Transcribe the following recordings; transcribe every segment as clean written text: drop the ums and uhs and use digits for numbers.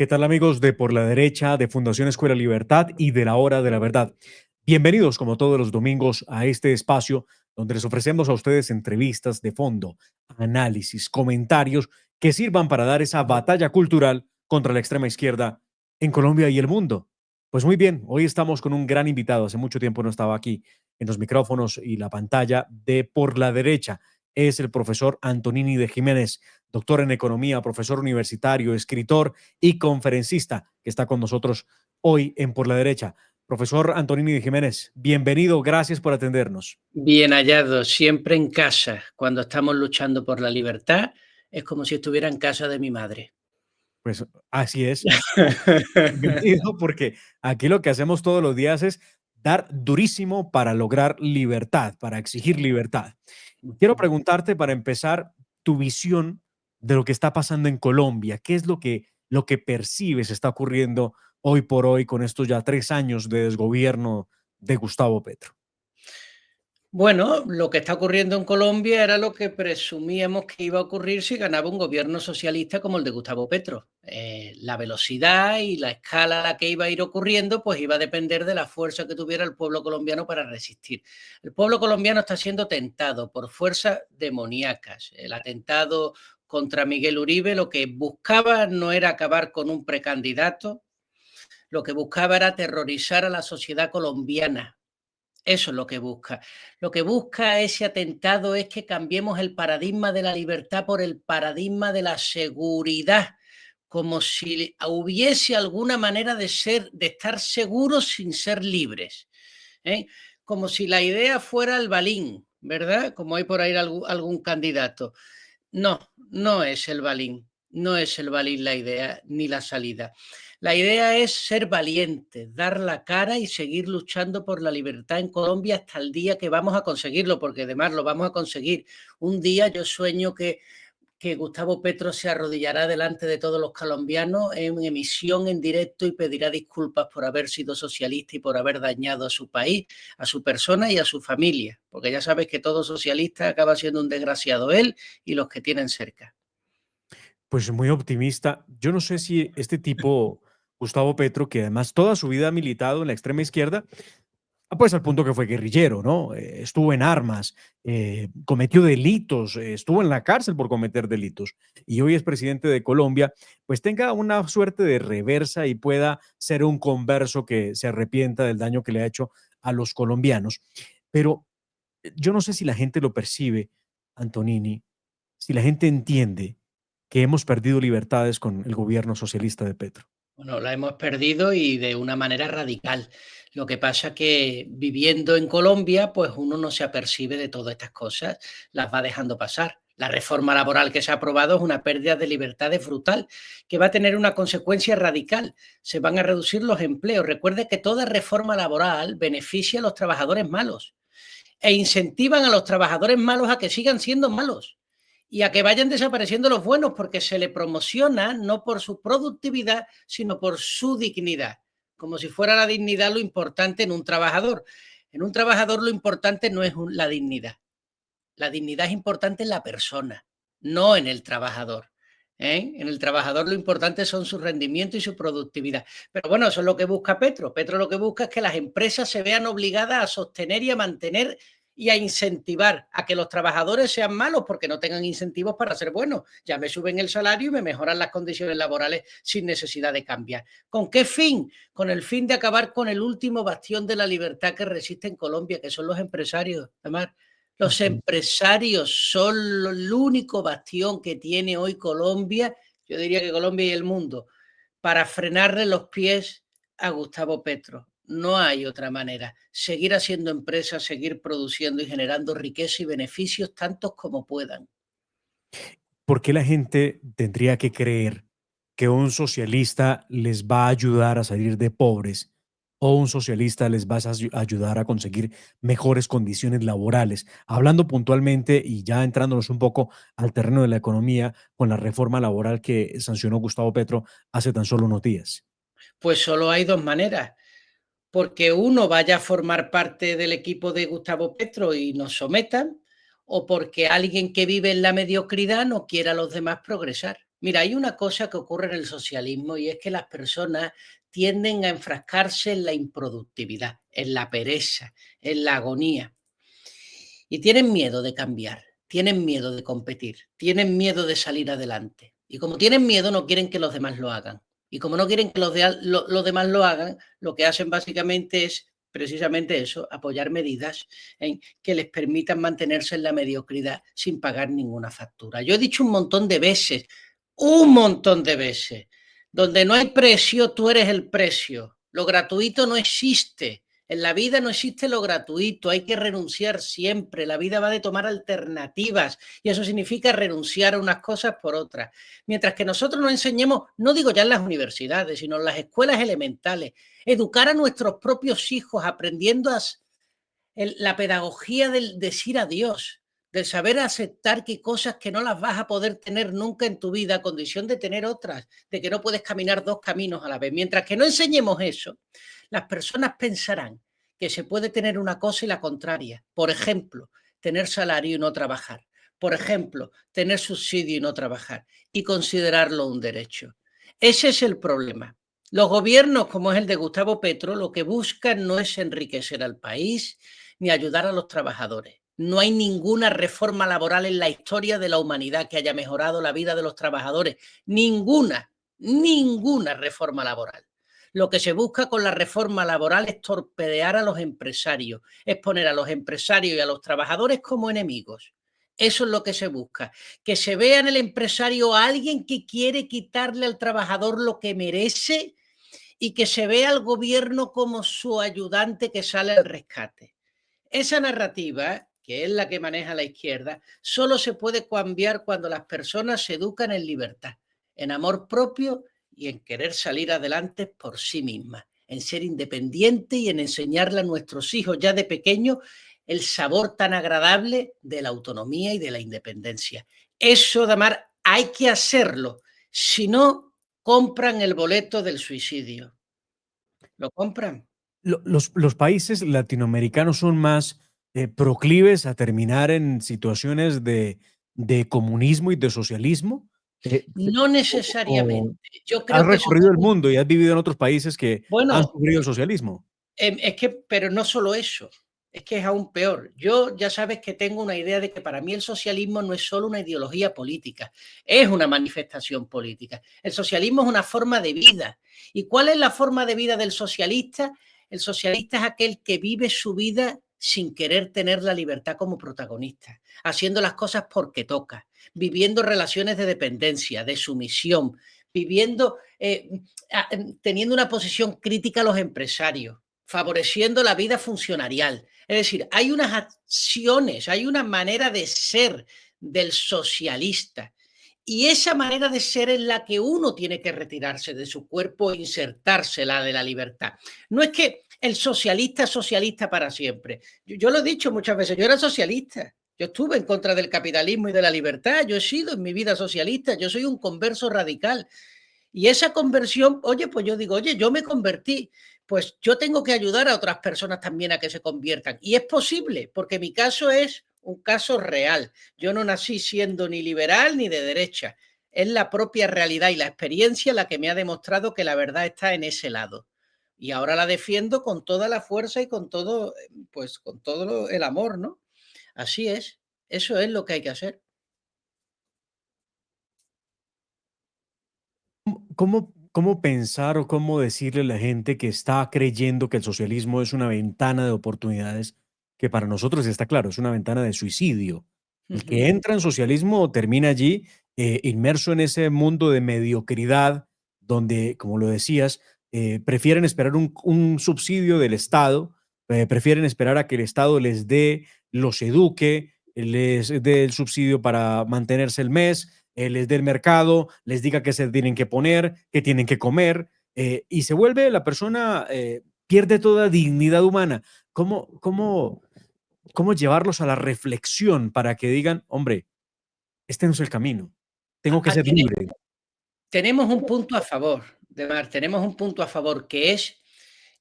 ¿Qué tal amigos de Por la Derecha, de Fundación Escuela Libertad y de la Hora de la Verdad? Bienvenidos como todos los domingos a este espacio donde les ofrecemos a ustedes entrevistas de fondo, análisis, comentarios que sirvan para dar esa batalla cultural contra la extrema izquierda en Colombia y el mundo. Pues muy bien, hoy estamos con un gran invitado, hace mucho tiempo no estaba aquí en los micrófonos y la pantalla de Por la Derecha. Es el profesor Antonini de Jiménez, doctor en economía, profesor universitario, escritor y conferencista que está con nosotros hoy en Por la Derecha. Profesor Antonini de Jiménez, bienvenido, gracias por atendernos. Bien hallado, siempre en casa. Cuando estamos luchando por la libertad, es como si estuviera en casa de mi madre. Pues así es. Bienvenido porque aquí lo que hacemos todos los días es dar durísimo para lograr libertad, para exigir libertad. Quiero preguntarte para empezar tu visión de lo que está pasando en Colombia. ¿Qué es lo que percibes está ocurriendo hoy por hoy con estos ya 3 años de desgobierno de Gustavo Petro? Bueno, lo que está ocurriendo en Colombia era lo que presumíamos que iba a ocurrir si ganaba un gobierno socialista como el de Gustavo Petro. La velocidad y la escala a la que iba a ir ocurriendo, pues iba a depender de la fuerza que tuviera el pueblo colombiano para resistir. El pueblo colombiano está siendo tentado por fuerzas demoníacas. El atentado contra Miguel Uribe lo que buscaba no era acabar con un precandidato, lo que buscaba era aterrorizar a la sociedad colombiana. Eso es lo que busca. Lo que busca ese atentado es que cambiemos el paradigma de la libertad por el paradigma de la seguridad, como si hubiese alguna manera de estar seguros sin ser libres, ¿eh? Como si la idea fuera el balín, ¿verdad? Como hay por ahí algún candidato. No, no es el balín, no es el balín la idea ni la salida. La idea es ser valientes, dar la cara y seguir luchando por la libertad en Colombia hasta el día que vamos a conseguirlo, porque además lo vamos a conseguir. Un día yo sueño que Gustavo Petro se arrodillará delante de todos los colombianos en emisión en directo y pedirá disculpas por haber sido socialista y por haber dañado a su país, a su persona y a su familia, porque ya sabes que todo socialista acaba siendo un desgraciado, él y los que tienen cerca. Pues muy optimista. Yo no sé si este tipo, Gustavo Petro, que además toda su vida ha militado en la extrema izquierda, pues al punto que fue guerrillero, ¿no? Estuvo en armas, cometió delitos, estuvo en la cárcel por cometer delitos y hoy es presidente de Colombia, pues tenga una suerte de reversa y pueda ser un converso que se arrepienta del daño que le ha hecho a los colombianos. Pero yo no sé si la gente lo percibe, Antonini, si la gente entiende que hemos perdido libertades con el gobierno socialista de Petro. Bueno, la hemos perdido y de una manera radical. Lo que pasa que viviendo en Colombia, pues uno no se apercibe de todas estas cosas, las va dejando pasar. La reforma laboral que se ha aprobado es una pérdida de libertades brutal, que va a tener una consecuencia radical. Se van a reducir los empleos. Recuerde que toda reforma laboral beneficia a los trabajadores malos e incentivan a los trabajadores malos a que sigan siendo malos y a que vayan desapareciendo los buenos, porque se le promociona no por su productividad, sino por su dignidad, como si fuera la dignidad lo importante en un trabajador. En un trabajador lo importante no es la dignidad es importante en la persona, no en el trabajador. En el trabajador lo importante son su rendimiento y su productividad. Pero bueno, eso es lo que busca Petro. Petro lo que busca es que las empresas se vean obligadas a sostener y a mantener y a incentivar a que los trabajadores sean malos porque no tengan incentivos para ser buenos. Ya me suben el salario y me mejoran las condiciones laborales sin necesidad de cambiar. ¿Con qué fin? Con el fin de acabar con el último bastión de la libertad que resiste en Colombia, que son los empresarios. Además, los Ujú. empresarios son el único bastión que tiene hoy Colombia, yo diría que Colombia y el mundo, para frenarle los pies a Gustavo Petro. No hay otra manera. Seguir haciendo empresas, seguir produciendo y generando riqueza y beneficios tantos como puedan. ¿Por qué la gente tendría que creer que un socialista les va a ayudar a salir de pobres o un socialista les va a ayudar a conseguir mejores condiciones laborales? Hablando puntualmente y ya entrándonos un poco al terreno de la economía con la reforma laboral que sancionó Gustavo Petro hace tan solo unos días. Pues solo hay dos maneras. Porque uno vaya a formar parte del equipo de Gustavo Petro y nos sometan, o porque alguien que vive en la mediocridad no quiera a los demás progresar. Mira, hay una cosa que ocurre en el socialismo y es que las personas tienden a enfrascarse en la improductividad, en la pereza, en la agonía. Y tienen miedo de cambiar, tienen miedo de competir, tienen miedo de salir adelante. Y como tienen miedo, no quieren que los demás lo hagan. Y como no quieren que los demás lo hagan, lo que hacen básicamente es precisamente eso, apoyar medidas que les permitan mantenerse en la mediocridad sin pagar ninguna factura. Yo he dicho un montón de veces, donde no hay precio, tú eres el precio. Lo gratuito no existe. En la vida no existe lo gratuito, hay que renunciar siempre. La vida va de tomar alternativas y eso significa renunciar a unas cosas por otras. Mientras que nosotros nos enseñemos, no digo ya en las universidades, sino en las escuelas elementales, educar a nuestros propios hijos aprendiendo la pedagogía del decir adiós, del saber aceptar que hay cosas que no las vas a poder tener nunca en tu vida a condición de tener otras, de que no puedes caminar dos caminos a la vez. Mientras que no enseñemos eso, las personas pensarán que se puede tener una cosa y la contraria. Por ejemplo, tener salario y no trabajar. Por ejemplo, tener subsidio y no trabajar y considerarlo un derecho. Ese es el problema. Los gobiernos, como es el de Gustavo Petro, lo que buscan no es enriquecer al país ni ayudar a los trabajadores. No hay ninguna reforma laboral en la historia de la humanidad que haya mejorado la vida de los trabajadores. Ninguna reforma laboral. Lo que se busca con la reforma laboral es torpedear a los empresarios, es poner a los empresarios y a los trabajadores como enemigos. Eso es lo que se busca, que se vea en el empresario a alguien que quiere quitarle al trabajador lo que merece y que se vea al gobierno como su ayudante que sale al rescate. Esa narrativa, que es la que maneja la izquierda, solo se puede cambiar cuando las personas se educan en libertad, en amor propio y en querer salir adelante por sí mismas, en ser independiente y en enseñarle a nuestros hijos ya de pequeños el sabor tan agradable de la autonomía y de la independencia. Eso, Damar, hay que hacerlo. Si no, compran el boleto del suicidio. ¿Lo compran? Los países latinoamericanos son más proclives a terminar en situaciones de comunismo y de socialismo. No necesariamente. O Yo has creo que recorrido el somos, mundo y has vivido en otros países que han bueno, sufrido el socialismo. es que, pero no solo eso, es que es aún peor. Yo ya sabes que tengo una idea de que para mí el socialismo no es solo una ideología política, es una manifestación política. El socialismo es una forma de vida. ¿Y cuál es la forma de vida del socialista? El socialista es aquel que vive su vida sin querer tener la libertad como protagonista, haciendo las cosas porque toca, viviendo relaciones de dependencia, de sumisión, viviendo, teniendo una posición crítica a los empresarios, favoreciendo la vida funcionarial. Es decir, hay unas acciones, hay una manera de ser del socialista. Y esa manera de ser es la que uno tiene que retirarse de su cuerpo e insertarse la de la libertad. No es que el socialista es socialista para siempre. Yo lo he dicho muchas veces, yo era socialista. Yo estuve en contra del capitalismo y de la libertad. Yo he sido en mi vida socialista. Yo soy un converso radical. Y esa conversión, oye, pues yo digo, oye, yo me convertí, pues yo tengo que ayudar a otras personas también a que se conviertan. Y es posible, porque mi caso es un caso real. Yo no nací siendo ni liberal ni de derecha. Es la propia realidad y la experiencia la que me ha demostrado que la verdad está en ese lado. Y ahora la defiendo con toda la fuerza y con todo, pues con todo el amor, ¿no? Así es. Eso es lo que hay que hacer. ¿Cómo pensar o cómo decirle a la gente que está creyendo que el socialismo es una ventana de oportunidades, que para nosotros está claro, es una ventana de suicidio? El que entra en socialismo termina allí inmerso en ese mundo de mediocridad, donde, como lo decías, prefieren esperar un subsidio del Estado, prefieren esperar a que el Estado les dé, los eduque, les dé el subsidio para mantenerse el mes, les dé el mercado, les diga qué se tienen que poner, qué tienen que comer, y se vuelve la persona, pierde toda dignidad humana. ¿Cómo llevarlos a la reflexión para que digan, hombre, este no es el camino, tengo que ser libre? Tenemos un punto a favor, de Mar, tenemos un punto a favor, que es,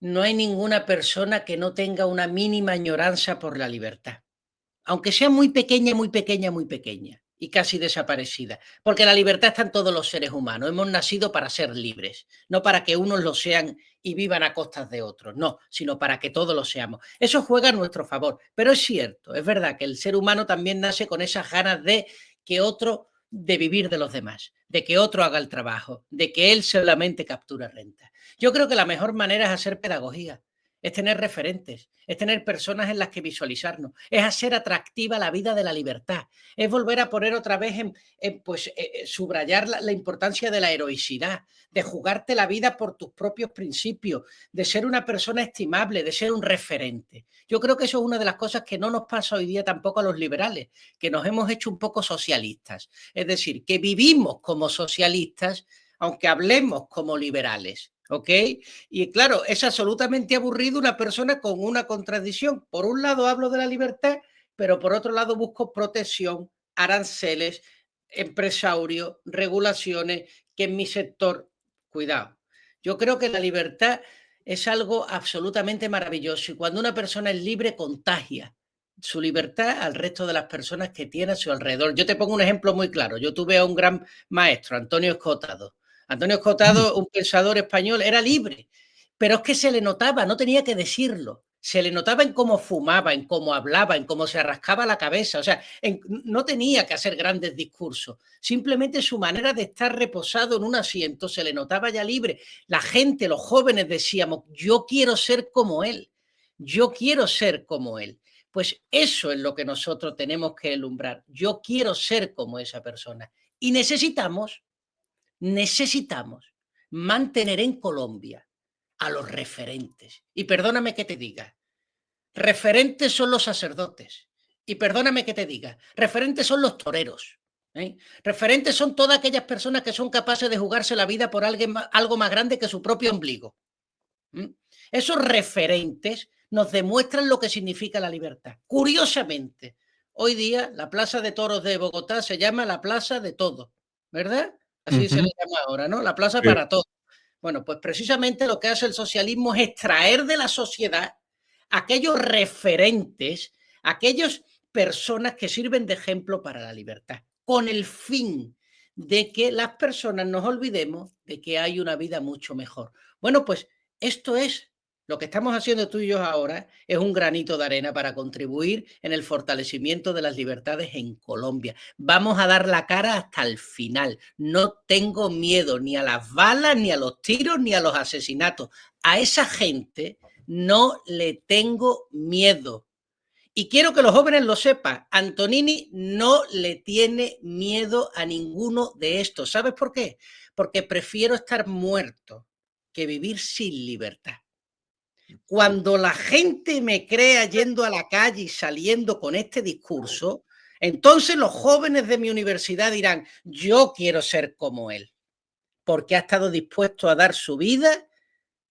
no hay ninguna persona que no tenga una mínima añoranza por la libertad, aunque sea muy pequeña, muy pequeña, muy pequeña. y casi desaparecida, porque la libertad está en todos los seres humanos. Hemos nacido para ser libres, no para que unos lo sean y vivan a costas de otros, no, sino para que todos lo seamos. Eso juega a nuestro favor, pero es cierto, es verdad que el ser humano también nace con esas ganas de que otro, de vivir de los demás, de que otro haga el trabajo, de que él solamente captura renta. Yo creo que la mejor manera es hacer pedagogía, es tener referentes, es tener personas en las que visualizarnos, es hacer atractiva la vida de la libertad, es volver a poner otra vez subrayar la importancia de la heroicidad, de jugarte la vida por tus propios principios, de ser una persona estimable, de ser un referente. Yo creo que eso es una de las cosas que no nos pasa hoy día tampoco a los liberales, que nos hemos hecho un poco socialistas, es decir, que vivimos como socialistas, aunque hablemos como liberales. ¿Ok? Y claro, es absolutamente aburrido una persona con una contradicción. Por un lado hablo de la libertad, pero por otro lado busco protección, aranceles, empresarios, regulaciones, que en mi sector, cuidado. Yo creo que la libertad es algo absolutamente maravilloso y cuando una persona es libre contagia su libertad al resto de las personas que tiene a su alrededor. Yo te pongo un ejemplo muy claro. Yo tuve a un gran maestro, Antonio Escotado. Antonio Mm. Escotado, un pensador español, era libre, pero es que se le notaba, no tenía que decirlo, se le notaba en cómo fumaba, en cómo hablaba, en cómo se rascaba la cabeza, o sea, no tenía que hacer grandes discursos, simplemente su manera de estar reposado en un asiento se le notaba ya libre. La gente, los jóvenes decíamos, yo quiero ser como él, yo quiero ser como él. Pues eso es lo que nosotros tenemos que alumbrar, yo quiero ser como esa persona. Y necesitamos mantener en Colombia a los referentes. Y perdóname que te diga, referentes son los sacerdotes. Y perdóname que te diga, referentes son los toreros. ¿Eh? Referentes son todas aquellas personas que son capaces de jugarse la vida por algo más grande que su propio ombligo. ¿Mm? Esos referentes nos demuestran lo que significa la libertad. Curiosamente, hoy día la Plaza de Toros de Bogotá se llama la Plaza de Todo, ¿verdad? Así se le Ujú. llama ahora, ¿no? La plaza Sí. para todos. Bueno, pues precisamente lo que hace el socialismo es extraer de la sociedad aquellos referentes, aquellas personas que sirven de ejemplo para la libertad, con el fin de que las personas nos olvidemos de que hay una vida mucho mejor. Bueno, pues esto es lo que estamos haciendo tú y yo ahora, es un granito de arena para contribuir en el fortalecimiento de las libertades en Colombia. Vamos a dar la cara hasta el final. No tengo miedo ni a las balas, ni a los tiros, ni a los asesinatos. A esa gente no le tengo miedo. Y quiero que los jóvenes lo sepan, Antonini no le tiene miedo a ninguno de estos. ¿Sabes por qué? Porque prefiero estar muerto que vivir sin libertad. Cuando la gente me crea yendo a la calle y saliendo con este discurso, entonces los jóvenes de mi universidad dirán, yo quiero ser como él, porque ha estado dispuesto a dar su vida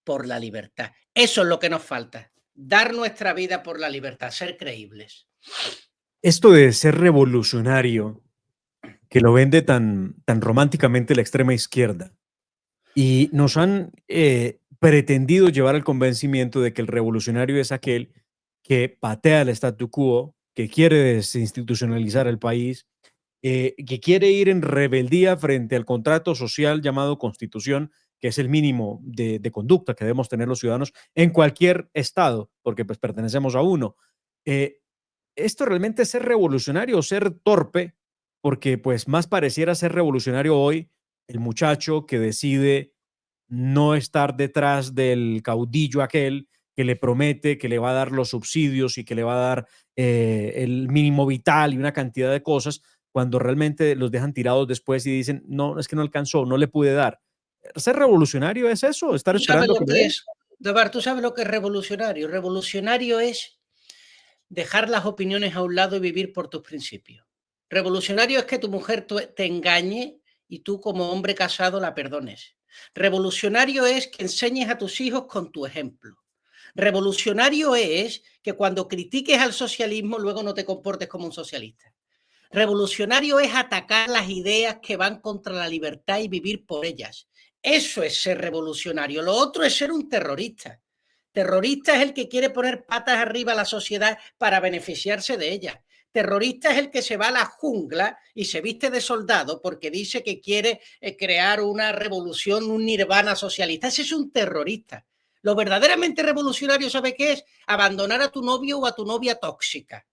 por la libertad. Eso es lo que nos falta, dar nuestra vida por la libertad, ser creíbles. Esto de ser revolucionario, que lo vende tan románticamente la extrema izquierda, y nos han pretendido llevar al convencimiento de que el revolucionario es aquel que patea el statu quo, que quiere desinstitucionalizar el país, que quiere ir en rebeldía frente al contrato social llamado Constitución, que es el mínimo de conducta que debemos tener los ciudadanos en cualquier estado, porque pues pertenecemos a uno. Eh, ¿Esto realmente es ser revolucionario o ser torpe? Porque pues más pareciera ser revolucionario hoy el muchacho que decide no estar detrás del caudillo aquel que le promete que le va a dar los subsidios y que le va a dar el mínimo vital y una cantidad de cosas, cuando realmente los dejan tirados después y dicen, no, es que no alcanzó, no le pude dar. ¿Ser revolucionario es eso? ¿Estar ¿Tú sabes esperando lo que me que den? es? Debar, ¿tú sabes lo que es revolucionario? Revolucionario es dejar las opiniones a un lado y vivir por tus principios. Revolucionario es que tu mujer te engañe y tú como hombre casado la perdones. Revolucionario es que enseñes a tus hijos con tu ejemplo. Revolucionario es que cuando critiques al socialismo luego no te comportes como un socialista. Revolucionario es atacar las ideas que van contra la libertad y vivir por ellas. Eso es ser revolucionario. Lo otro es ser un terrorista. Terrorista es el que quiere poner patas arriba a la sociedad para beneficiarse de ella. Terrorista es el que se va a la jungla y se viste de soldado porque dice que quiere crear una revolución, un nirvana socialista. Ese es un terrorista. Lo verdaderamente revolucionario, ¿sabe qué es? Abandonar a tu novio o a tu novia tóxica,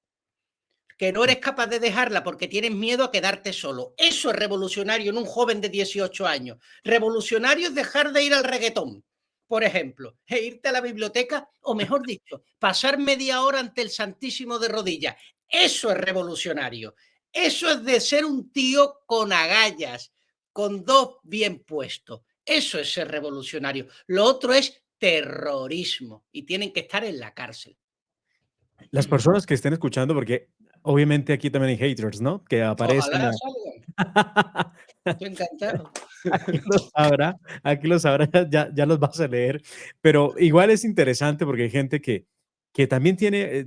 que no eres capaz de dejarla porque tienes miedo a quedarte solo. Eso es revolucionario en un joven de 18 años. Revolucionario es dejar de ir al reggaetón, por ejemplo, e irte a la biblioteca, o mejor dicho, pasar media hora ante el Santísimo de rodillas. Eso es revolucionario. Eso es de ser un tío con agallas, con dos bien puestos. Eso es ser revolucionario. Lo otro es terrorismo y tienen que estar en la cárcel. Las personas que estén escuchando, porque obviamente aquí también hay haters, ¿no? Que aparecen Ojalá a... salgan. Estoy encantado. Aquí lo sabrá, ya los vas a leer, pero igual es interesante porque hay gente que también tiene,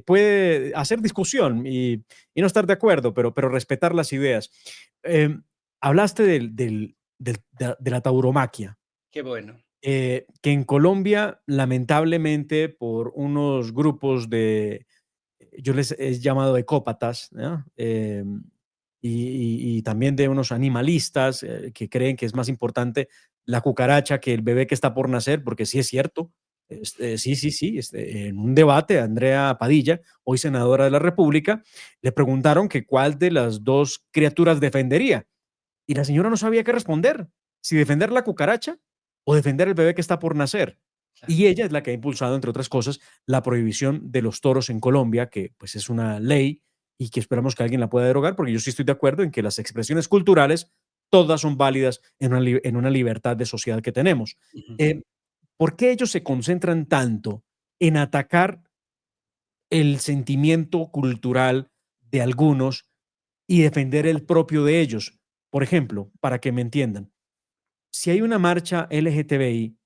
puede hacer discusión y no estar de acuerdo, pero respetar las ideas. Hablaste de la tauromaquia, Qué bueno. que en Colombia, lamentablemente, por unos grupos de, yo les he llamado ecópatas, ¿no? Y también de unos animalistas que creen que es más importante la cucaracha que el bebé que está por nacer, porque sí es cierto. Sí. En un debate, Andrea Padilla, hoy senadora de la República, le preguntaron que cuál de las dos criaturas defendería. Y la señora no sabía qué responder, si defender la cucaracha o defender el bebé que está por nacer. Claro. Y ella es la que ha impulsado, entre otras cosas, la prohibición de los toros en Colombia, que pues es una ley y que esperamos que alguien la pueda derogar, porque yo sí estoy de acuerdo en que las expresiones culturales todas son válidas en una libertad de sociedad que tenemos. Ujú. Eh, ¿Por qué ellos se concentran tanto en atacar el sentimiento cultural de algunos y defender el propio de ellos? Por ejemplo, para que me entiendan, si hay una marcha LGTBI,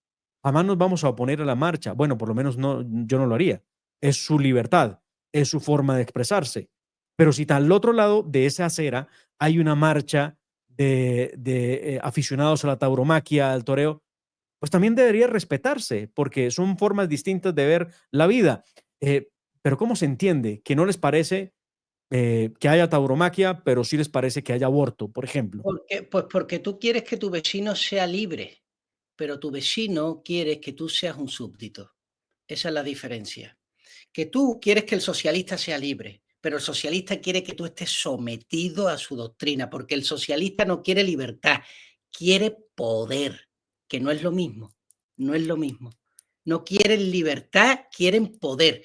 jamás nos vamos a oponer a la marcha. Bueno, por lo menos no, yo no lo haría. Es su libertad, es su forma de expresarse. Pero si al otro lado de esa acera hay una marcha de aficionados a la tauromaquia, al toreo, pues también debería respetarse, porque son formas distintas de ver la vida. Eh, pero ¿cómo se entiende que no les parece que haya tauromaquia, pero sí les parece que haya aborto, por ejemplo? Pues porque tú quieres que tu vecino sea libre, pero tu vecino quiere que tú seas un súbdito. Esa es la diferencia. Que tú quieres que el socialista sea libre, pero el socialista quiere que tú estés sometido a su doctrina, porque el socialista no quiere libertad, quiere poder, que no es lo mismo, no es lo mismo. No quieren libertad, quieren poder.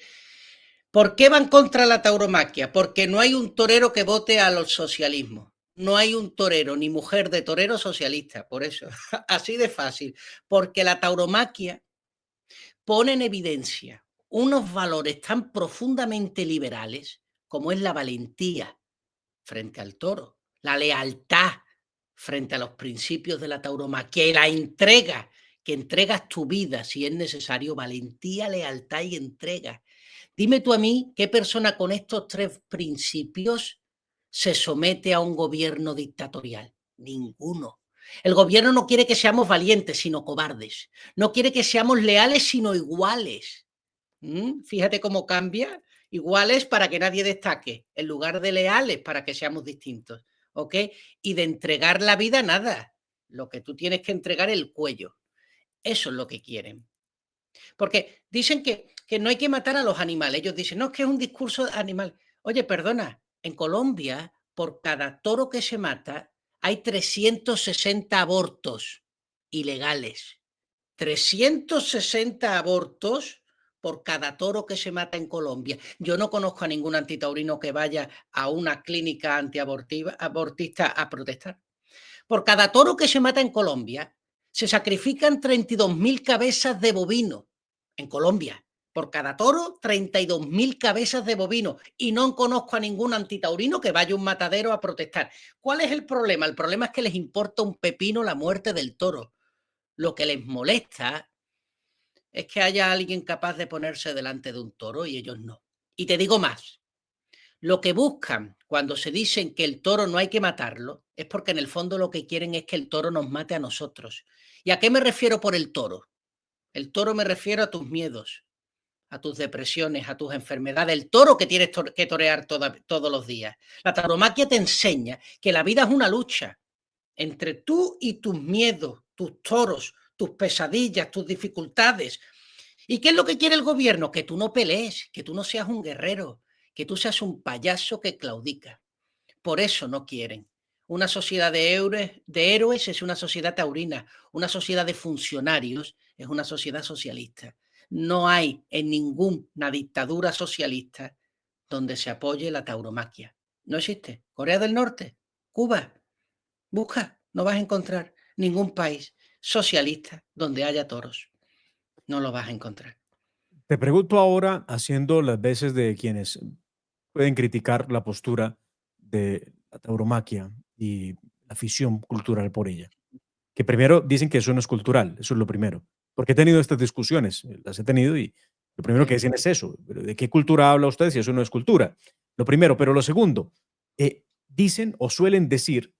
¿Por qué van contra la tauromaquia? Porque no hay un torero que vote a los socialismos. No hay un torero ni mujer de torero socialista, por eso. Así de fácil. Porque la tauromaquia pone en evidencia unos valores tan profundamente liberales como es la valentía frente al toro, la lealtad frente a los principios de la tauromaquia y la entrega, que entregas tu vida si es necesario, valentía, lealtad y entrega. Dime tú a mí qué persona con estos tres principios se somete a un gobierno dictatorial. Ninguno. El gobierno no quiere que seamos valientes, sino cobardes. No quiere que seamos leales, sino iguales. Fíjate cómo cambia. Iguales para que nadie destaque, en lugar de leales para que seamos distintos. ¿Ok? Y de entregar la vida, nada. Lo que tú tienes que entregar es el cuello. Eso es lo que quieren. Porque dicen que no hay que matar a los animales. Ellos dicen, no, es que es un discurso animal. Oye, perdona, en Colombia, por cada toro que se mata, hay 360 abortos ilegales. 360 abortos por cada toro que se mata en Colombia. Yo no conozco a ningún antitaurino que vaya a una clínica abortista a protestar. Por cada toro que se mata en Colombia, se sacrifican 32.000 cabezas de bovino en Colombia. Por cada toro, 32.000 cabezas de bovino. Y no conozco a ningún antitaurino que vaya a un matadero a protestar. ¿Cuál es el problema? El problema es que les importa un pepino la muerte del toro. Lo que les molesta es que haya alguien capaz de ponerse delante de un toro y ellos no. Y te digo más, lo que buscan cuando se dicen que el toro no hay que matarlo es porque en el fondo lo que quieren es que el toro nos mate a nosotros. ¿Y a qué me refiero por el toro? El toro me refiero a tus miedos, a tus depresiones, a tus enfermedades, el toro que tienes que torear todos los días. La tauromaquia te enseña que la vida es una lucha entre tú y tus miedos, tus toros, tus pesadillas, tus dificultades. ¿Y qué es lo que quiere el gobierno? Que tú no pelees, que tú no seas un guerrero, que tú seas un payaso que claudica. Por eso no quieren. Una sociedad de héroes es una sociedad taurina, una sociedad de funcionarios es una sociedad socialista. No hay en ninguna dictadura socialista donde se apoye la tauromaquia. No existe. Corea del Norte, Cuba, busca, no vas a encontrar ningún país socialista donde haya toros. No lo vas a encontrar. Te pregunto ahora, haciendo las veces de quienes pueden criticar la postura de la tauromaquia y la afición cultural por ella, que primero dicen que eso no es cultural, eso es lo primero, porque he tenido estas discusiones, las he tenido y lo primero que Sí. dicen es eso, pero ¿de qué cultura habla usted si eso no es cultura? Lo primero, pero lo segundo, dicen o suelen decir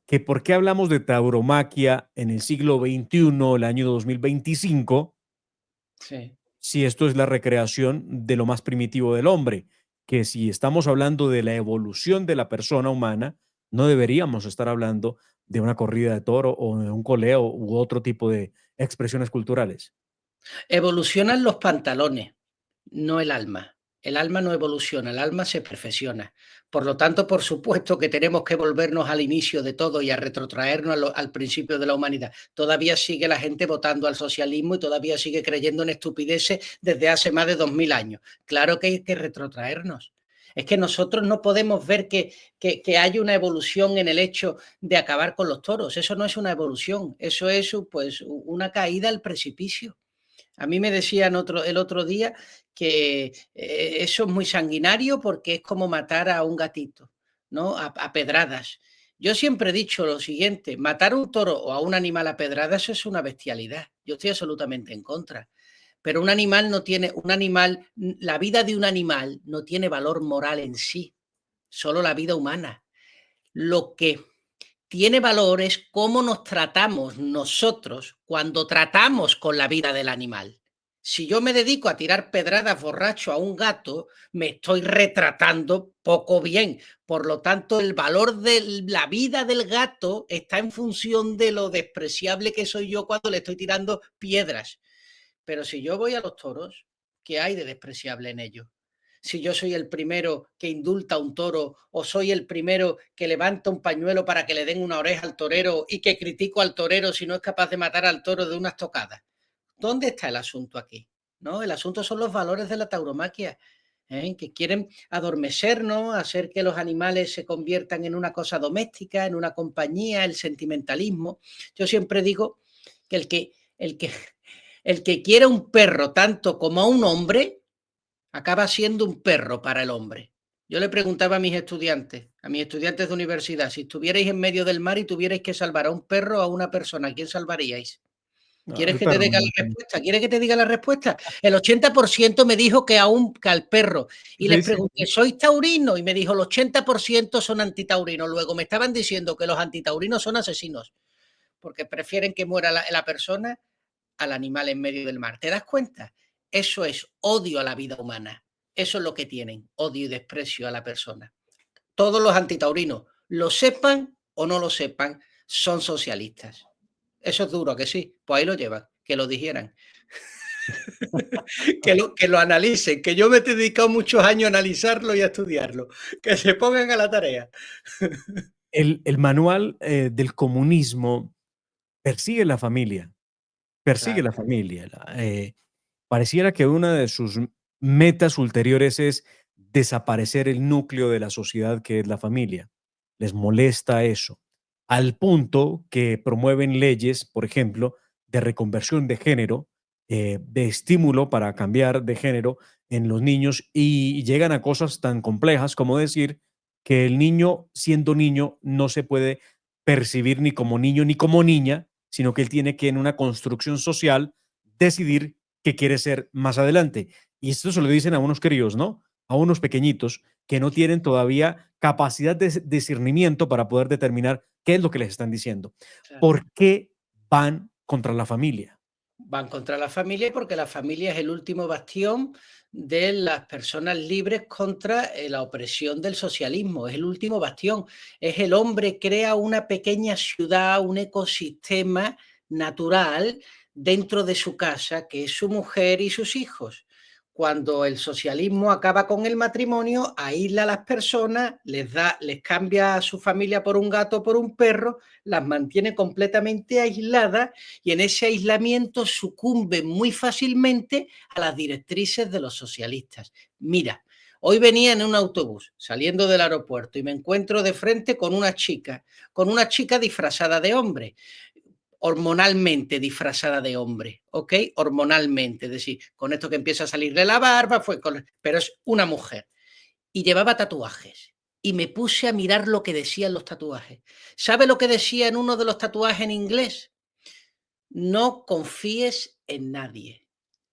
que por qué hablamos de tauromaquia en el siglo XXI, el año 2025, Sí. si esto es la recreación de lo más primitivo del hombre, que si estamos hablando de la evolución de la persona humana, no deberíamos estar hablando de una corrida de toro o de un coleo u otro tipo de expresiones culturales. Evolucionan los pantalones, no el alma. El alma no evoluciona, el alma se perfecciona. Por lo tanto, por supuesto que tenemos que volvernos al inicio de todo y a retrotraernos al principio de la humanidad. Todavía sigue la gente votando al socialismo y todavía sigue creyendo en estupideces desde hace más de 2000 años. Claro que hay que retrotraernos. Es que nosotros no podemos ver que hay una evolución en el hecho de acabar con los toros. Eso no es una evolución, eso es pues, una caída al precipicio. A mí me decían el otro día que eso es muy sanguinario porque es como matar a un gatito, ¿no? A pedradas. Yo siempre he dicho lo siguiente, matar a un toro o a un animal a pedradas eso es una bestialidad. Yo estoy absolutamente en contra. Pero un animal no tiene, la vida de un animal no tiene valor moral en sí, solo la vida humana. Lo que tiene valor es cómo nos tratamos nosotros cuando tratamos con la vida del animal. Si yo me dedico a tirar pedradas borracho a un gato, me estoy retratando poco bien. Por lo tanto, el valor de la vida del gato está en función de lo despreciable que soy yo cuando le estoy tirando piedras. Pero si yo voy a los toros, ¿qué hay de despreciable en ello? Si yo soy el primero que indulta a un toro o soy el primero que levanta un pañuelo para que le den una oreja al torero y que critico al torero si no es capaz de matar al toro de unas tocadas. ¿Dónde está el asunto aquí? ¿No? El asunto son los valores de la tauromaquia, que quieren adormecernos, hacer que los animales se conviertan en una cosa doméstica, en una compañía, el sentimentalismo. Yo siempre digo que el que quiera un perro tanto como a un hombre, acaba siendo un perro para el hombre. Yo le preguntaba a mis estudiantes de universidad, si estuvierais en medio del mar y tuvierais que salvar a un perro o a una persona, ¿a quién salvaríais? No, ¿Quieres el que te perro, diga no, la respuesta? ¿Quieres que te diga la respuesta? El 80% me dijo que al perro. Y les sí, sí, pregunté, sí. ¿sois taurino? Y me dijo, el 80% son antitaurinos. Luego me estaban diciendo que los antitaurinos son asesinos, porque prefieren que muera la persona al animal en medio del mar. ¿Te das cuenta? Eso es odio a la vida humana. Eso es lo que tienen, odio y desprecio a la persona. Todos los antitaurinos, lo sepan o no lo sepan, son socialistas. Eso es duro, que sí. Pues ahí lo llevan, que lo dijeran. Que lo analicen, que yo me he dedicado muchos años a analizarlo y a estudiarlo. Que se pongan a la tarea. El manual del comunismo persigue la familia, persigue Claro, la familia. Pareciera que una de sus metas ulteriores es desaparecer el núcleo de la sociedad que es la familia. Les molesta eso, al punto que promueven leyes, por ejemplo, de reconversión de género, de estímulo para cambiar de género en los niños y llegan a cosas tan complejas como decir que el niño, siendo niño, no se puede percibir ni como niño ni como niña, sino que él tiene que en una construcción social decidir qué quiere ser más adelante. Y esto se lo dicen a unos críos, ¿no? A unos pequeñitos que no tienen todavía capacidad de discernimiento para poder determinar qué es lo que les están diciendo. claro. ¿Por qué van contra la familia? Van contra la familia porque la familia es el último bastión de las personas libres contra la opresión del socialismo. Es el último bastión. Es el hombre crea una pequeña ciudad, un ecosistema natural dentro de su casa, que es su mujer y sus hijos. Cuando el socialismo acaba con el matrimonio, aísla a las personas, les cambia a su familia por un gato o por un perro, las mantiene completamente aisladas y en ese aislamiento sucumben muy fácilmente a las directrices de los socialistas. Mira, hoy venía en un autobús saliendo del aeropuerto y me encuentro de frente con una chica disfrazada de hombre, hormonalmente disfrazada de hombre, ¿ok? Hormonalmente, es decir, con esto que empieza a salirle la barba, pero es una mujer. Y llevaba tatuajes. Y me puse a mirar lo que decían los tatuajes. ¿Sabe lo que decía en uno de los tatuajes en inglés? No confíes en nadie.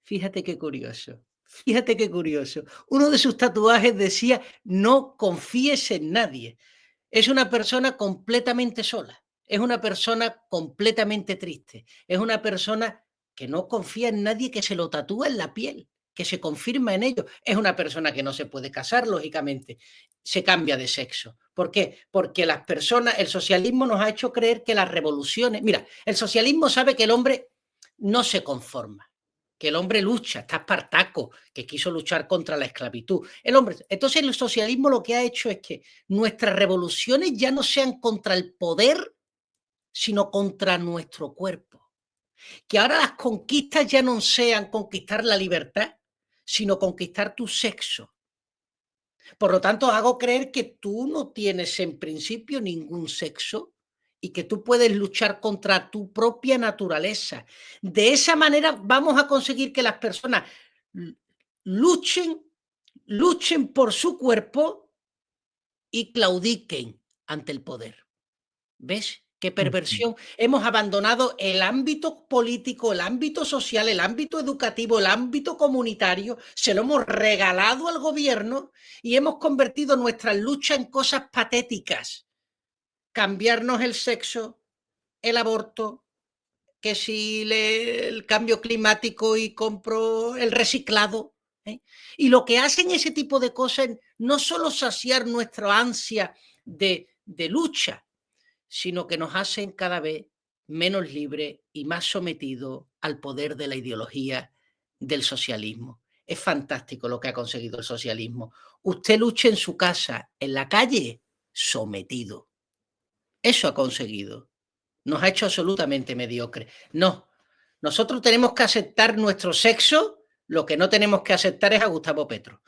Fíjate qué curioso. Fíjate qué curioso. Uno de sus tatuajes decía, no confíes en nadie. Es una persona completamente sola. Es una persona completamente triste. Es una persona que no confía en nadie, que se lo tatúa en la piel, que se confirma en ello. Es una persona que no se puede casar, lógicamente. Se cambia de sexo. ¿Por qué? Porque las personas, el socialismo nos ha hecho creer que las revoluciones... Mira, el socialismo sabe que el hombre no se conforma, que el hombre lucha, está Espartaco, que quiso luchar contra la esclavitud. El hombre, entonces el socialismo lo que ha hecho es que nuestras revoluciones ya no sean contra el poder, sino contra nuestro cuerpo. Que ahora las conquistas ya no sean conquistar la libertad, sino conquistar tu sexo. Por lo tanto, hago creer que tú no tienes en principio ningún sexo y que tú puedes luchar contra tu propia naturaleza. De esa manera vamos a conseguir que las personas luchen, luchen por su cuerpo y claudiquen ante el poder. ¿Ves? Qué Ujú. perversión. Hemos abandonado el ámbito político, el ámbito social, el ámbito educativo, el ámbito comunitario, se lo hemos regalado al gobierno y hemos convertido nuestra lucha en cosas patéticas. Cambiarnos el sexo, el aborto, que si el cambio climático y compro el reciclado. ¿Eh? Y lo que hacen ese tipo de cosas es no solo saciar nuestra ansia de lucha, sino que nos hacen cada vez menos libres y más sometidos al poder de la ideología del socialismo. Es fantástico lo que ha conseguido el socialismo. Usted lucha en su casa, en la calle, sometido. Eso ha conseguido. Nos ha hecho absolutamente mediocres. No, nosotros tenemos que aceptar nuestro sexo, lo que no tenemos que aceptar es a Gustavo Petro.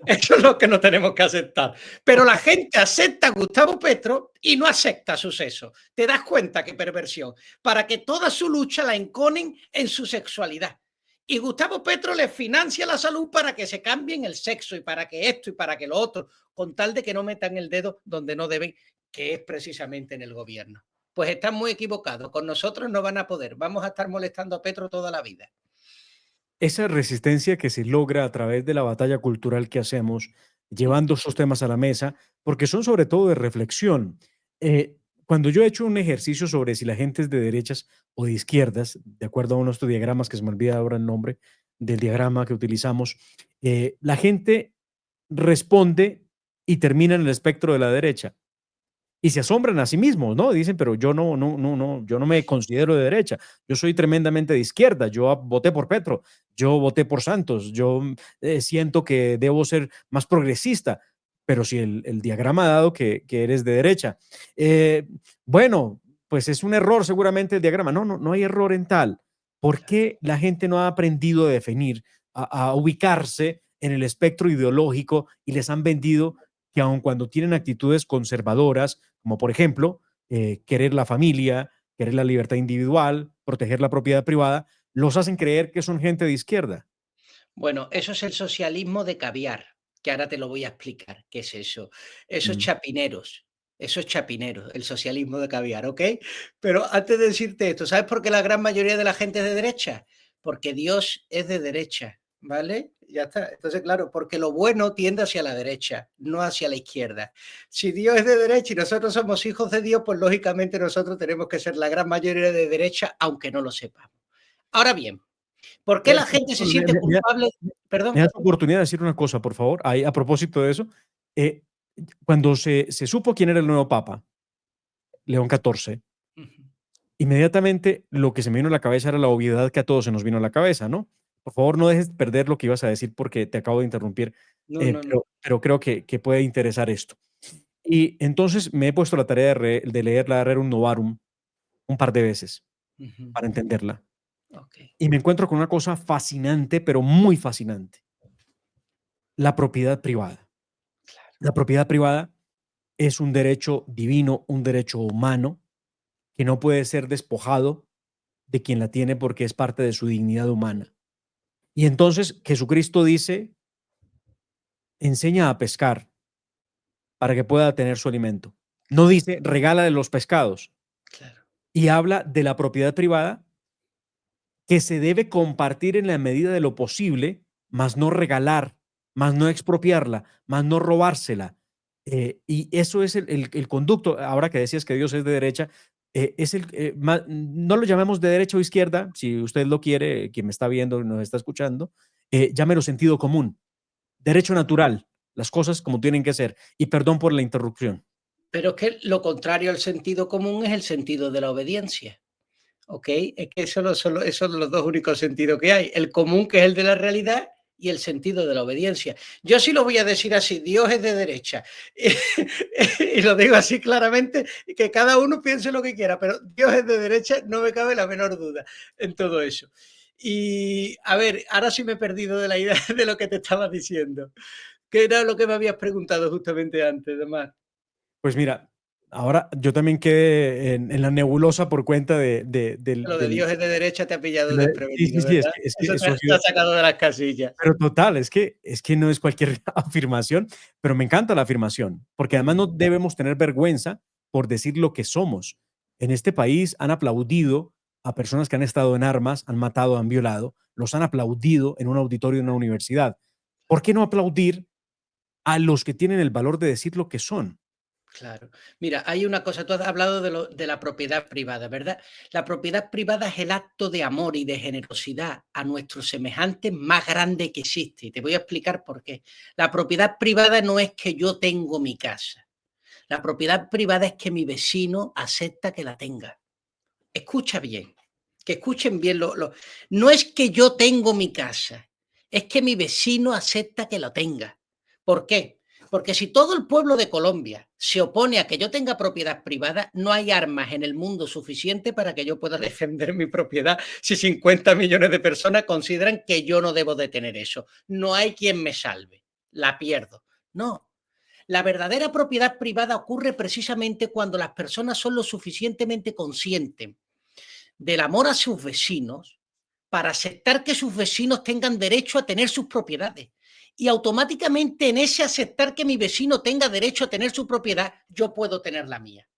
Eso es lo que no tenemos que aceptar. Pero la gente acepta a Gustavo Petro y no acepta su sexo. ¿Te das cuenta qué perversión? Para que toda su lucha la enconen en su sexualidad. Y Gustavo Petro les financia la salud para que se cambien el sexo y para que esto y para que lo otro, con tal de que no metan el dedo donde no deben, que es precisamente en el gobierno. Pues están muy equivocados. Con nosotros no van a poder. Vamos a estar molestando a Petro toda la vida. Esa resistencia que se logra a través de la batalla cultural que hacemos, llevando esos temas a la mesa, porque son sobre todo de reflexión. Cuando yo he hecho un ejercicio sobre si la gente es de derechas o de izquierdas, de acuerdo a uno de estos diagramas, que se me olvida ahora el nombre del diagrama que utilizamos, la gente responde y termina en el espectro de la derecha y se asombran a sí mismos, ¿no? Dicen, pero yo no, yo no me considero de derecha, yo soy tremendamente de izquierda, yo voté por Petro, yo voté por Santos, yo siento que debo ser más progresista, pero si el diagrama ha dado que eres de derecha. Eh, bueno, pues es un error seguramente el diagrama. No, no, no hay error en tal. ¿Por qué la gente no ha aprendido a definir, a ubicarse en el espectro ideológico y les han vendido que aun cuando tienen actitudes conservadoras, como por ejemplo, querer la familia, querer la libertad individual, proteger la propiedad privada, los hacen creer que son gente de izquierda? Bueno, eso es el socialismo de caviar, que ahora te lo voy a explicar, ¿qué es eso? Mm. Eso es chapineros, el socialismo de caviar, ¿ok? Pero antes de decirte esto, ¿sabes por qué la gran mayoría de la gente es de derecha? Porque Dios es de derecha, ¿vale? Ya está. Entonces, claro, porque lo bueno tiende hacia la derecha, no hacia la izquierda. Si Dios es de derecha y nosotros somos hijos de Dios, pues lógicamente nosotros tenemos que ser la gran mayoría de derecha, aunque no lo sepamos. Ahora bien, ¿por qué la gente se siente Me culpable? me Perdón. das oportunidad de decir una cosa, por favor, ahí a propósito de eso. Eh, Cuando se supo quién era el nuevo papa, León XIV, Ujú. inmediatamente lo que se me vino a la cabeza era la obviedad que a todos se nos vino a la cabeza, ¿no? Por favor, no dejes perder lo que ibas a decir porque te acabo de interrumpir, No, no, no. pero creo que puede interesar esto. Y entonces me he puesto la tarea de leer la Rerum Novarum un par de veces Ujú. para entenderla. Okey, Y me encuentro con una cosa fascinante, pero muy fascinante, la propiedad privada. claro. La propiedad privada es un derecho divino, un derecho humano que no puede ser despojado de quien la tiene porque es parte de su dignidad humana. Y entonces Jesucristo dice, enseña a pescar para que pueda tener su alimento. No dice, regálale los pescados. Claro. Y habla de la propiedad privada que se debe compartir en la medida de lo posible, más no regalar, más no expropiarla, más no robársela. Y eso es el conducto. Ahora que decías que Dios es de derecha, no lo llamemos de derecha o izquierda, si usted lo quiere, quien me está viendo y nos está escuchando, llámelo sentido común, derecho natural, las cosas como tienen que ser. Y perdón por la interrupción. Pero es que lo contrario al sentido común es el sentido de la obediencia, ¿ok? Es que esos son los 2 únicos sentidos que hay. El común, que es el de la realidad, y el sentido de la obediencia. Yo sí lo voy a decir así, Dios es de derecha. Y lo digo así claramente, y que cada uno piense lo que quiera, pero Dios es de derecha, no me cabe la menor duda en todo eso. Y, a ver, ahora sí me he perdido de la idea de lo que te estaba diciendo. ¿Qué era lo que me habías preguntado justamente antes, Omar? Pues mira, ahora yo también quedé en la nebulosa por cuenta Lo de Dios es de derecha te ha pillado Sí, sí, desprevenido, sí, ¿verdad? es que Eso eso ha te sido, ha sacado de las casillas. pero total, es que no es cualquier afirmación, pero me encanta la afirmación, porque además no Ujú. debemos tener vergüenza por decir lo que somos. En este país han aplaudido a personas que han estado en armas, han matado, han violado, los han aplaudido en un auditorio de una universidad. ¿Por qué no aplaudir a los que tienen el valor de decir lo que son? Claro. Mira, hay una cosa, tú has hablado de la propiedad privada, ¿verdad? La propiedad privada es el acto de amor y de generosidad a nuestros semejantes más grande que existe. Y te voy a explicar por qué. La propiedad privada no es que yo tengo mi casa. La propiedad privada es que mi vecino acepta que la tenga. Escucha bien, que escuchen bien no es que yo tengo mi casa, es que mi vecino acepta que lo tenga. ¿Por qué? Porque si todo el pueblo de Colombia se opone a que yo tenga propiedad privada, no hay armas en el mundo suficiente para que yo pueda defender mi propiedad si 50 millones de personas consideran que yo no debo de tener eso. No hay quien me salve, la pierdo. No, la verdadera propiedad privada ocurre precisamente cuando las personas son lo suficientemente conscientes del amor a sus vecinos para aceptar que sus vecinos tengan derecho a tener sus propiedades. Y automáticamente en ese aceptar que mi vecino tenga derecho a tener su propiedad, yo puedo tener la mía.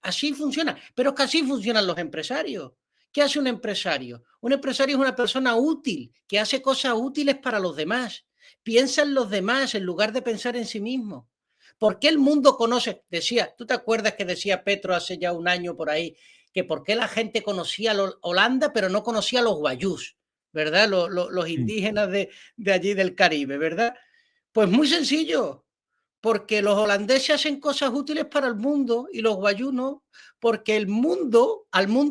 Así funciona, pero es que así funcionan los empresarios. ¿Qué hace un empresario? Un empresario es una persona útil, que hace cosas útiles para los demás. Piensa en los demás en lugar de pensar en sí mismo. ¿Por qué el mundo conoce? Decía, ¿tú te acuerdas que decía Petro hace ya un año por ahí que por qué la gente conocía Holanda pero no conocía a los guayús, ¿verdad? Los Sí, indígenas de allí del Caribe, ¿verdad? Pues muy sencillo, porque los holandeses hacen cosas útiles para el mundo y los guayús no, porque al mundo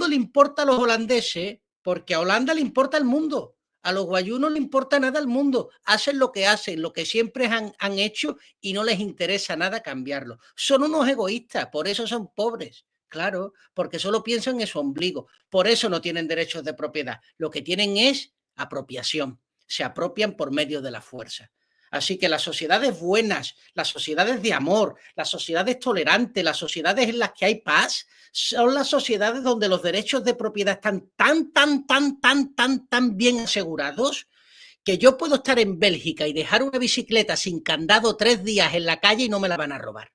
le importa a los holandeses, porque a Holanda le importa el mundo. A los guayús no le importa nada al mundo. Hacen, lo que siempre han hecho y no les interesa nada cambiarlo. Son unos egoístas, por eso son pobres. Claro, porque solo piensan en su ombligo. Por eso no tienen derechos de propiedad. Lo que tienen es apropiación. Se apropian por medio de la fuerza. Así que las sociedades buenas, las sociedades de amor, las sociedades tolerantes, las sociedades en las que hay paz, son las sociedades donde los derechos de propiedad están tan bien asegurados que yo puedo estar en Bélgica y dejar una bicicleta sin candado 3 días en la calle y no me la van a robar.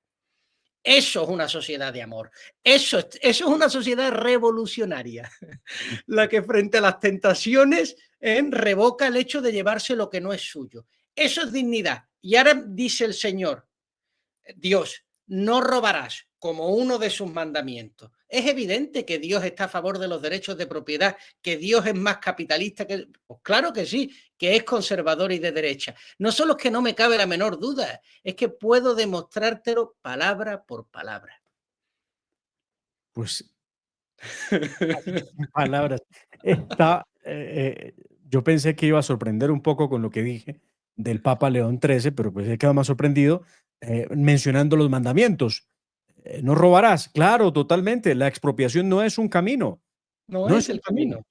Eso es una sociedad de amor. Eso es una sociedad revolucionaria, la que frente a las tentaciones revoca el hecho de llevarse lo que no es suyo. Eso es dignidad. Y ahora dice el Señor, Dios, no robarás como uno de sus mandamientos. Es evidente que Dios está a favor de los derechos de propiedad, que Dios es más capitalista que... Pues claro que sí, que es conservador y de derecha. No solo es que no me cabe la menor duda, es que puedo demostrártelo palabra por palabra. Pues, sin palabras. Está, yo pensé que iba a sorprender un poco con lo que dije del Papa León XIII, pero pues he quedado más sorprendido mencionando los mandamientos. No robarás. Claro, totalmente. La expropiación no es un camino. No No es es un el camino. camino.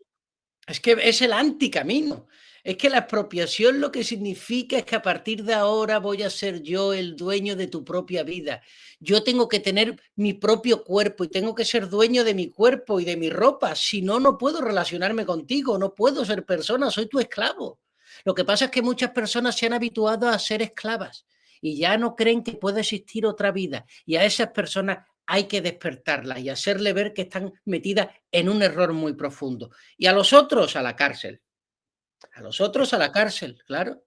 Es que es el anticamino. Es que la expropiación lo que significa es que a partir de ahora voy a ser yo el dueño de tu propia vida. Yo tengo que tener mi propio cuerpo y tengo que ser dueño de mi cuerpo y de mi ropa. Si no, no puedo relacionarme contigo, no puedo ser persona, soy tu esclavo. Lo que pasa es que muchas personas se han habituado a ser esclavas y ya no creen que puede existir otra vida. Y a esas personas hay que despertarlas y hacerle ver que están metidas en un error muy profundo. Y a los otros a la cárcel. A los otros a la cárcel, claro.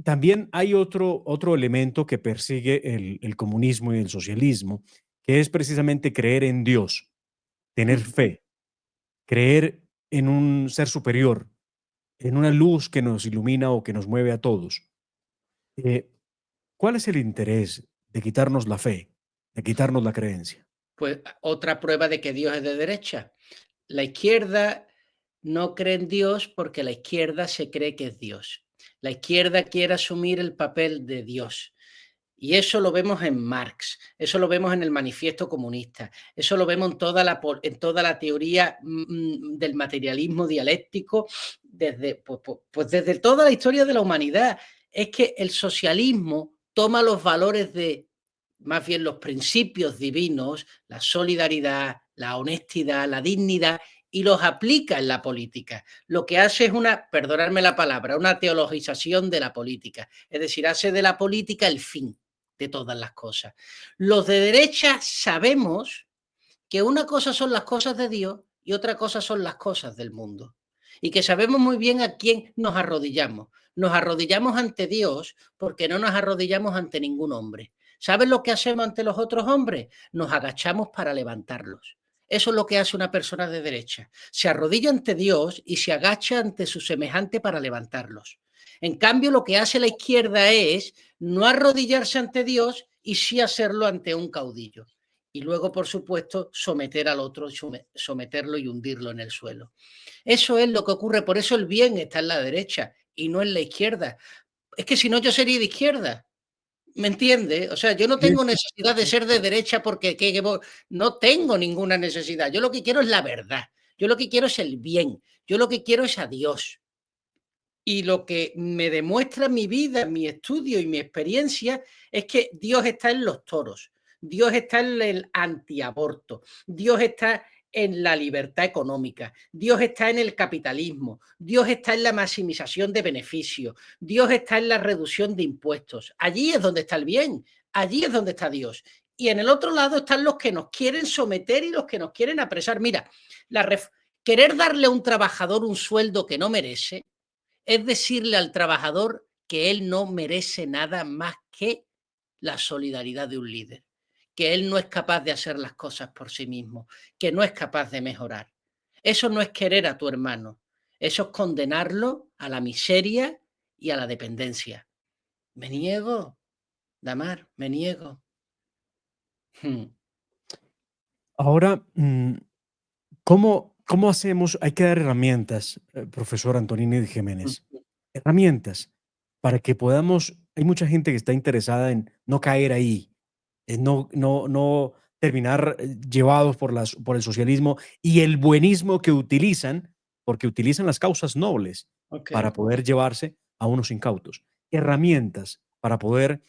También hay otro elemento que persigue el comunismo y el socialismo, que es precisamente creer en Dios, tener Mm. fe, creer en un ser superior, en una luz que nos ilumina o que nos mueve a todos. Eh, ¿Cuál es el interés de quitarnos la fe, de quitarnos la creencia? Pues otra prueba de que Dios es de derecha. La izquierda no cree en Dios porque la izquierda se cree que es Dios. La izquierda quiere asumir el papel de Dios. Y eso lo vemos en Marx, eso lo vemos en el Manifiesto Comunista, eso lo vemos en toda la teoría del materialismo dialéctico, desde, pues desde toda la historia de la humanidad. Es que el socialismo toma los valores de, más bien los principios divinos, la solidaridad, la honestidad, la dignidad, y los aplica en la política. Lo que hace es una, perdonadme la palabra, una teologización de la política. Es decir, hace de la política el fin de todas las cosas. Los de derecha sabemos que una cosa son las cosas de Dios y otra cosa son las cosas del mundo. Y que sabemos muy bien a quién nos arrodillamos. Nos arrodillamos ante Dios porque no nos arrodillamos ante ningún hombre. ¿Sabes lo que hacemos ante los otros hombres? Nos agachamos para levantarlos. Eso es lo que hace una persona de derecha. Se arrodilla ante Dios y se agacha ante su semejante para levantarlos. En cambio, lo que hace la izquierda es no arrodillarse ante Dios y sí hacerlo ante un caudillo. Y luego, por supuesto, someter al otro, someterlo y hundirlo en el suelo. Eso es lo que ocurre, por eso el bien está en la derecha y no en la izquierda. Es que si no, yo sería de izquierda. ¿Me entiende? O sea, yo no Sí, tengo sí, necesidad de ser de derecha porque no tengo ninguna necesidad. Yo lo que quiero es la verdad. Yo lo que quiero es el bien. Yo lo que quiero es a Dios. Y lo que me demuestra mi vida, mi estudio y mi experiencia es que Dios está en los toros, Dios está en el antiaborto, Dios está en la libertad económica, Dios está en el capitalismo, Dios está en la maximización de beneficios, Dios está en la reducción de impuestos. Allí es donde está el bien, allí es donde está Dios. Y en el otro lado están los que nos quieren someter y los que nos quieren apresar. Mira, querer darle a un trabajador un sueldo que no merece es decirle al trabajador que él no merece nada más que la solidaridad de un líder, que él no es capaz de hacer las cosas por sí mismo, que no es capaz de mejorar. Eso no es querer a tu hermano, eso es condenarlo a la miseria y a la dependencia. Me niego, Damar, me niego. Hmm. ahora, ¿cómo hacemos? Hay que dar herramientas, profesor Antonini de Jiménez, herramientas para que podamos, hay mucha gente que está interesada en no caer ahí, en no terminar llevados por el socialismo y el buenismo que utilizan, porque utilizan las causas nobles Ok. para poder llevarse a unos incautos. Herramientas para poder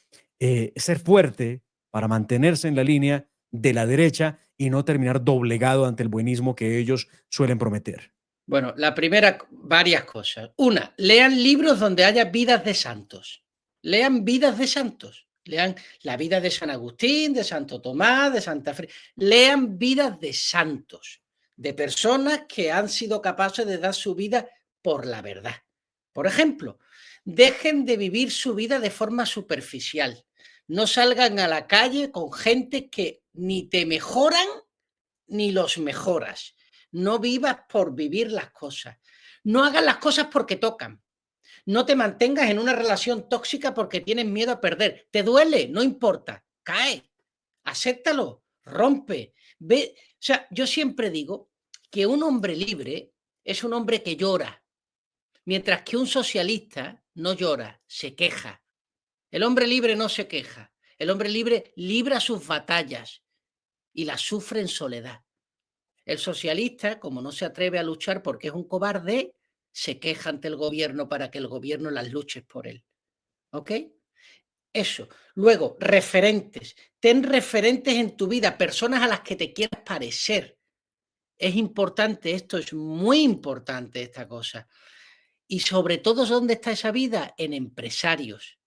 ser fuerte, para mantenerse en la línea de la derecha y no terminar doblegado ante el buenismo que ellos suelen prometer. Bueno, la primera, varias cosas. Una, lean libros donde haya vidas de santos. Lean vidas de santos. Lean la vida de San Agustín, de Santo Tomás, de Santa Fe. Lean vidas de santos, de personas que han sido capaces de dar su vida por la verdad. Por ejemplo, dejen de vivir su vida de forma superficial. No salgan a la calle con gente que ni te mejoran ni los mejoras. No vivas por vivir las cosas. No hagas las cosas porque tocan. No te mantengas en una relación tóxica porque tienes miedo a perder. Te duele, no importa. Cae, acéptalo, rompe. Ve. O sea, yo siempre digo que un hombre libre es un hombre que llora, mientras que un socialista no llora, se queja. El hombre libre no se queja. El hombre libre libra sus batallas y las sufre en soledad. El socialista, como no se atreve a luchar porque es un cobarde, se queja ante el gobierno para que el gobierno las luche por él. ¿Ok? Eso. Luego, referentes. Ten referentes en tu vida, personas a las que te quieras parecer. Es importante esto, es muy importante esta cosa. Y sobre todo, ¿dónde está esa vida? En empresarios.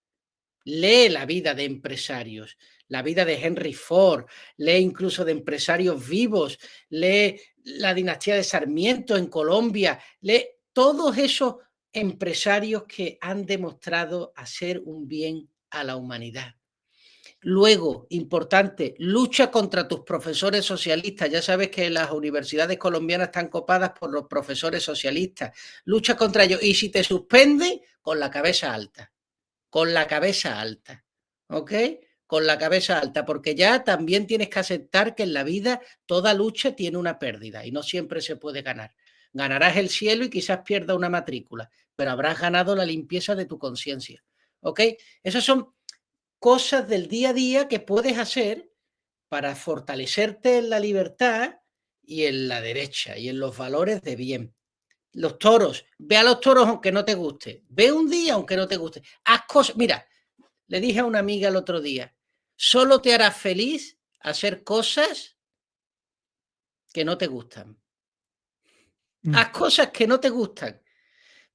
Lee la vida de empresarios, la vida de Henry Ford, lee incluso de empresarios vivos, lee la dinastía de Sarmiento en Colombia, lee todos esos empresarios que han demostrado hacer un bien a la humanidad. Luego, importante, lucha contra tus profesores socialistas. Ya sabes que las universidades colombianas están copadas por los profesores socialistas. Lucha contra ellos. Y si te suspenden, con la cabeza alta. Con la cabeza alta. ¿Ok? Con la cabeza alta, porque ya también tienes que aceptar que en la vida toda lucha tiene una pérdida y no siempre se puede ganar. Ganarás el cielo y quizás pierdas una matrícula, pero habrás ganado la limpieza de tu conciencia. ¿Ok? Esas son cosas del día a día que puedes hacer para fortalecerte en la libertad y en la derecha y en los valores de bien. Los toros, ve a los toros aunque no te guste, ve un día aunque no te guste, haz cosas. Mira, le dije a una amiga el otro día, solo te hará feliz hacer cosas que no te gustan. Haz cosas que no te gustan.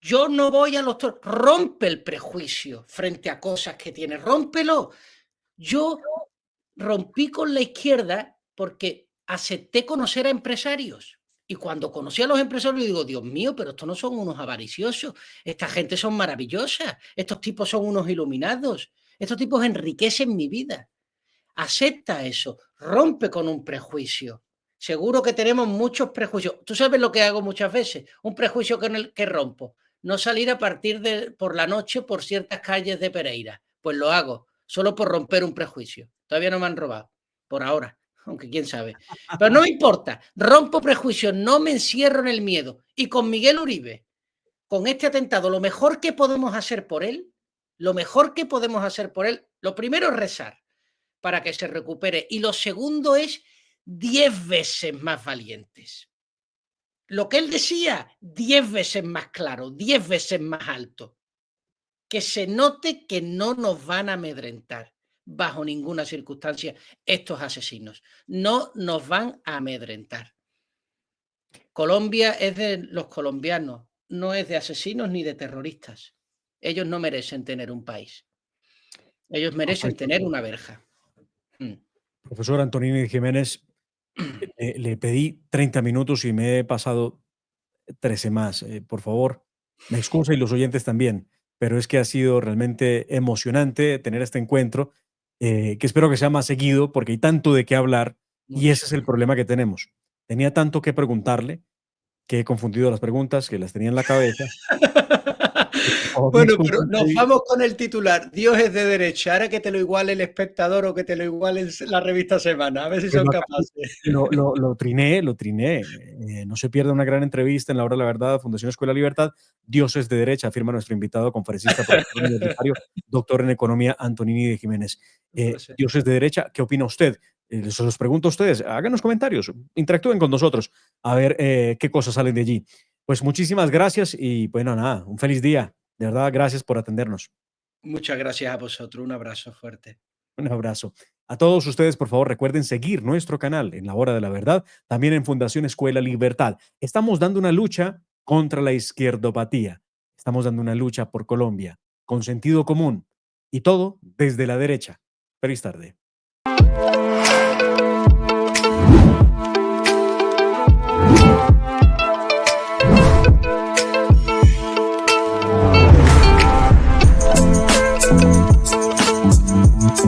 Yo no voy a los toros. Rompe el prejuicio frente a cosas que tienes, rómpelo. Yo rompí con la izquierda porque acepté conocer a empresarios. Y cuando conocí a los empresarios digo, Dios mío, pero estos no son unos avariciosos, esta gente son maravillosas, estos tipos son unos iluminados, estos tipos enriquecen mi vida. Acepta eso, rompe con un prejuicio. Seguro que tenemos muchos prejuicios. Tú sabes lo que hago muchas veces, un prejuicio que rompo, no salir a partir de por la noche por ciertas calles de Pereira. Pues lo hago, solo por romper un prejuicio. Todavía no me han robado, por ahora, aunque quién sabe. Pero no me importa, rompo prejuicios, no me encierro en el miedo. Y con Miguel Uribe, con este atentado, lo mejor que podemos hacer por él, lo primero es rezar para que se recupere. Y lo segundo es 10 veces más valientes. Lo que él decía, 10 veces más claro, 10 veces más alto. Que se note que no nos van a amedrentar bajo ninguna circunstancia estos asesinos. No nos van a amedrentar. Colombia es de los colombianos, no es de asesinos ni de terroristas. Ellos no merecen tener un país. Ellos merecen tener una verja. Profesor Antonini Jiménez, le pedí 30 minutos y me he pasado 13 más. Por favor, me excusa y los oyentes también, pero es que ha sido realmente emocionante tener este encuentro, que espero que sea más seguido porque hay tanto de qué hablar y ese Mucho. es el problema que tenemos. Tenía tanto que preguntarle que he confundido las preguntas, que las tenía en la cabeza. Y por favor, me Bueno, pero excusan nos vamos con el titular. Dios es de derecha. Ahora que te lo iguale el Espectador o que te lo iguale la revista Semana. A ver si son Bueno, capaces. lo triné, lo triné. No se pierda una gran entrevista en La Hora de la Verdad, Fundación Escuela Libertad. Dios es de derecha, afirma nuestro invitado, conferencista, profesor universitario, doctor en economía, Antonini de Jiménez. Un placer. Dios es de derecha, ¿qué opina usted? Se los pregunto a ustedes, háganos comentarios, interactúen con nosotros, a ver qué cosas salen de allí. Pues muchísimas gracias y bueno, nada, un feliz día. De verdad, gracias por atendernos. Muchas gracias a vosotros. Un abrazo fuerte. Un abrazo. A todos ustedes, por favor, recuerden seguir nuestro canal en La Hora de la Verdad, también en Fundación Escuela Libertad. Estamos dando una lucha contra la izquierdopatía. Estamos dando una lucha por Colombia, con sentido común y todo desde la derecha. Feliz tarde.